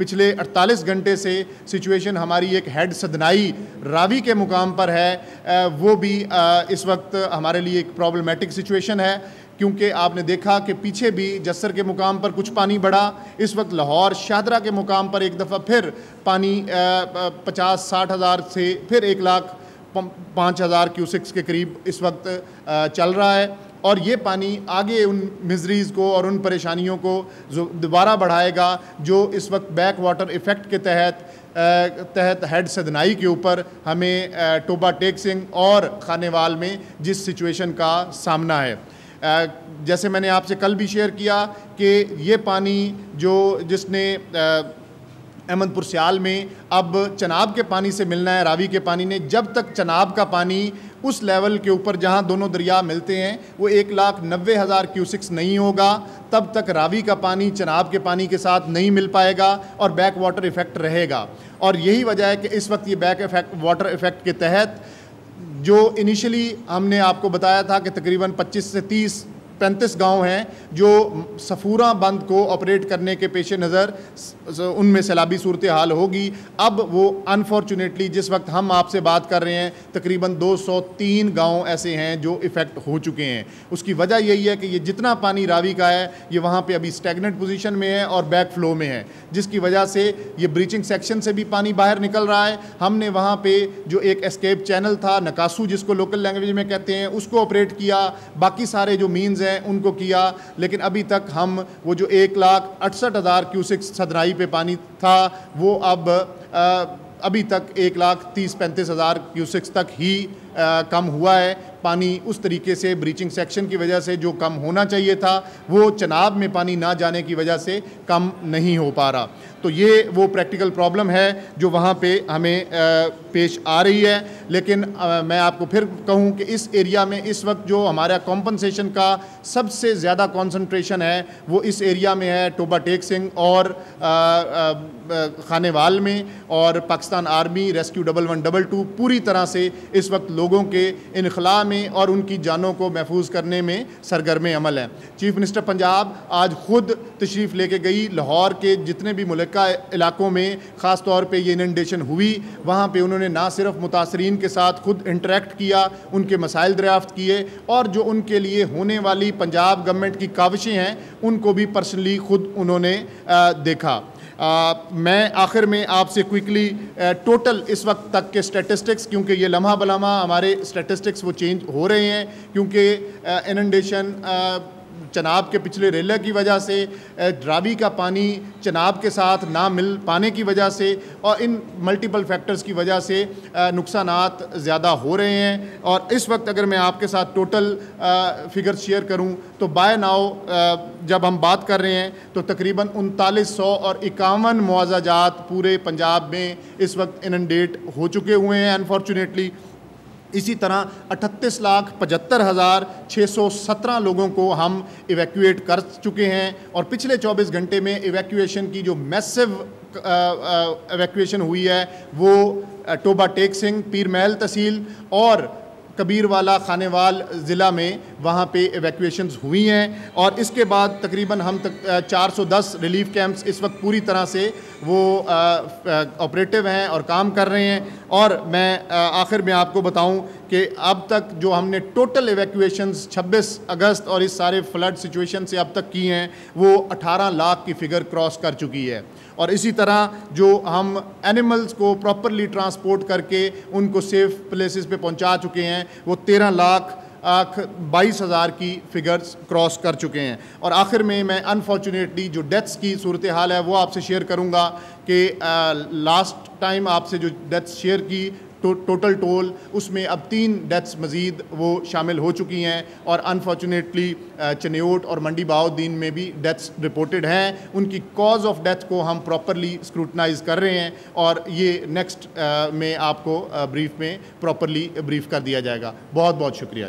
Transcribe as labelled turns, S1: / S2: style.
S1: پچھلے 48 گھنٹے سے سچویشن ہماری ایک ہیڈ سدنائی راوی کے مقام پر ہے، وہ بھی اس وقت ہمارے لیے ایک پرابلمیٹک سچویشن ہے، کیونکہ آپ نے دیکھا کہ پیچھے بھی جسر کے مقام پر کچھ پانی بڑھا، اس وقت لاہور شاہدرہ کے مقام پر ایک دفعہ پھر پانی 50-60 ہزار سے پھر 1,05,000 کیوسکس کے قریب اس وقت چل رہا ہے، اور یہ پانی آگے ان مزریز کو اور ان پریشانیوں کو دوبارہ بڑھائے گا جو اس وقت بیک واٹر ایفیکٹ کے تحت ہیڈ سدنائی کے اوپر ہمیں ٹوبہ ٹیک سنگھ اور خانیوال میں جس سچویشن کا سامنا ہے۔ جیسے میں نے آپ سے کل بھی شیئر کیا کہ یہ پانی جس نے احمد پور سیال میں اب چناب کے پانی سے ملنا ہے، راوی کے پانی نے، جب تک چناب کا پانی اس لیول کے اوپر جہاں دونوں دریا ملتے ہیں وہ 1,90,000 کیوسکس نہیں ہوگا، تب تک راوی کا پانی چناب کے پانی کے ساتھ نہیں مل پائے گا اور بیک واٹر ایفیکٹ رہے گا۔ اور یہی وجہ ہے کہ اس وقت یہ بیک واٹر ایفیکٹ کے تحت جو انیشلی ہم نے آپ کو بتایا تھا کہ تقریباً 25 سے 35 گاؤں ہیں جو صفورہ بند کو آپریٹ کرنے کے پیش نظر ان میں سیلابی صورتحال ہوگی، اب وہ انفارچونیٹلی جس وقت ہم آپ سے بات کر رہے ہیں تقریباً 203 گاؤں ایسے ہیں جو افیکٹ ہو چکے ہیں۔ اس کی وجہ یہی ہے کہ یہ جتنا پانی راوی کا ہے یہ وہاں پہ ابھی سٹیگننٹ پوزیشن میں ہے اور بیک فلو میں ہے، جس کی وجہ سے یہ بریچنگ سیکشن سے بھی پانی باہر نکل رہا ہے۔ ہم نے وہاں پہ جو ایک اسکیپ چینل تھا نکاسو جس کو لوکل لینگویج میں کہتے ہیں اس کو آپریٹ کیا، باقی سارے جو مینز ہیں ان کو کیا، لیکن ابھی تک ہم وہ جو 1,68,000 کیوسکس سدنائی پہ پانی تھا وہ ابھی تک 1,30,35,000 کیوسکس تک ہی کم ہوا ہے۔ پانی اس طریقے سے بریچنگ سیکشن کی وجہ سے جو کم ہونا چاہیے تھا وہ چناب میں پانی نہ جانے کی وجہ سے کم نہیں ہو پا رہا۔ تو یہ وہ پریکٹیکل پرابلم ہے جو وہاں پہ ہمیں پیش آ رہی ہے، لیکن میں آپ کو پھر کہوں کہ اس ایریا میں اس وقت جو ہمارا کمپنسیشن کا سب سے زیادہ کانسنٹریشن ہے وہ اس ایریا میں ہے ٹوبہ ٹیک سنگھ اور خانیوال میں، اور پاکستان آرمی ریسکیو 1112 پوری طرح سے اس وقت لوگوں کے انخلاء میں اور ان کی جانوں کو محفوظ کرنے میں سرگرم عمل ہے۔ چیف منسٹر پنجاب آج خود تشریف لے کے گئی لاہور کے جتنے بھی ملکہ علاقوں میں خاص طور پہ یہ اننڈیشن ہوئی، وہاں پہ انہوں نے نہ صرف متاثرین کے ساتھ خود انٹریکٹ کیا، ان کے مسائل دریافت کیے، اور جو ان کے لیے ہونے والی پنجاب گورنمنٹ کی کاوشیں ہیں ان کو بھی پرسنلی خود انہوں نے دیکھا۔ میں آخر میں آپ سے کوئکلی ٹوٹل اس وقت تک کے سٹیٹسٹکس، کیونکہ یہ لمحہ بلمحہ ہمارے سٹیٹسٹکس وہ چینج ہو رہے ہیں کیونکہ اننڈیشن چناب کے پچھلے ریلہ کی وجہ سے، راوی کا پانی چناب کے ساتھ نہ مل پانے کی وجہ سے، اور ان ملٹیپل فیکٹرز کی وجہ سے نقصانات زیادہ ہو رہے ہیں۔ اور اس وقت اگر میں آپ کے ساتھ ٹوٹل فگر شیئر کروں تو بائی ناؤ جب ہم بات کر رہے ہیں تو تقریباً 3951 معاوضہ جات پورے پنجاب میں اس وقت اننڈیٹ ہو چکے ہوئے ہیں انفارچونیٹلی۔ اسی طرح 38,75,617 لوگوں کو ہم ایویکویٹ کر چکے ہیں، اور پچھلے 24 گھنٹے میں ایویکویشن کی جو میسو ایویکویشن ہوئی ہے وہ ٹوبہ ٹیک سنگھ، پیر محل تحصیل اور کبیر والا خانیوال ضلع میں وہاں پہ ایویکویشنز ہوئی ہیں، اور اس کے بعد تقریباً ہم 410 ریلیف کیمپس اس وقت پوری طرح سے وہ آپریٹو ہیں اور کام کر رہے ہیں۔ اور میں آخر میں آپ کو بتاؤں کہ اب تک جو ہم نے ٹوٹل ایویکویشنز 26 اگست اور اس سارے فلڈ سچویشن سے اب تک کی ہیں وہ 18 لاکھ کی فگر کراس کر چکی ہے، اور اسی طرح جو ہم اینیملز کو پراپرلی ٹرانسپورٹ کر کے ان کو سیف پلیسز پہ پہنچا چکے ہیں وہ 13,22,000 کی فگرز کراس کر چکے ہیں۔ اور آخر میں انفارچونیٹلی جو ڈیتھس کی صورتحال ہے وہ آپ سے شیئر کروں گا کہ لاسٹ ٹائم آپ سے جو ڈیتھس شیئر کی ٹوٹل ٹول اس میں اب 3 ڈیتھس مزید وہ شامل ہو چکی ہیں، اور انفارچونیٹلی چنیوٹ اور منڈی بہاؤالدین میں بھی ڈیتھس رپورٹڈ ہیں۔ ان کی کاز آف ڈیتھ کو ہم پراپرلی اسکروٹنائز کر رہے ہیں، اور یہ نیکسٹ میں آپ کو بریف میں پراپرلی بریف کر دیا جائے گا۔ بہت بہت شکریہ۔